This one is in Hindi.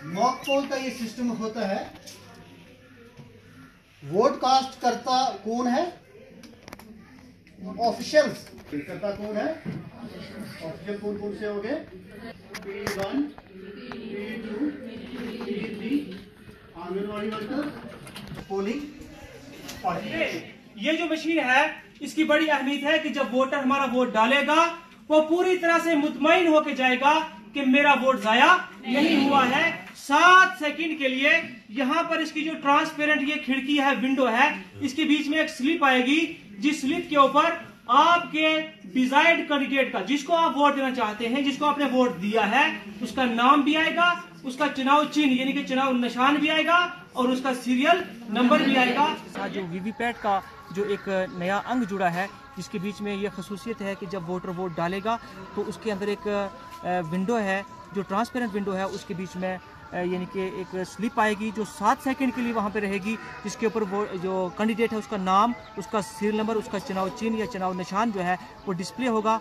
मॉक पोल का ये सिस्टम होता है। वोट कास्ट करता कौन है? ऑफिशियल्स। करता कौन है? ऑफिशियल कौन कौन से हो गए? P1, P2, P3, anganwadi worker, polling party. ये जो मशीन है इसकी बड़ी अहमियत है कि जब वोटर हमारा वोट डालेगा वो पूरी तरह से मुतमईन होकर जाएगा कि मेरा वोट जाया नहीं हुआ है। 7 सेकंड के लिए यहाँ पर इसकी जो ट्रांसपेरेंट ये खिड़की है, विंडो है, इसके बीच में एक स्लिप आएगी, जिस स्लिप के ऊपर आपके डिजायर्ड कैंडिडेट का, जिसको आप वोट देना चाहते हैं, जिसको आपने वोट दिया है, उसका नाम भी आएगा, उसका चुनाव चिन्ह यानी कि चुनाव निशान भी आएगा और उसका सीरियल नंबर भी आएगा। जो वीवीपैट का जो एक नया अंग जुड़ा है, जिसके बीच में ये खसूसियत है कि जब वोटर वोट डालेगा तो उसके अंदर एक विंडो है, जो ट्रांसपेरेंट विंडो है, उसके बीच में यानी कि एक स्लिप आएगी जो 7 सेकंड के लिए वहाँ पे रहेगी, जिसके ऊपर वो जो कैंडिडेट है उसका नाम, उसका सीरियल नंबर, उसका चुनाव चिन्ह या चुनाव निशान जो है वो डिस्प्ले होगा।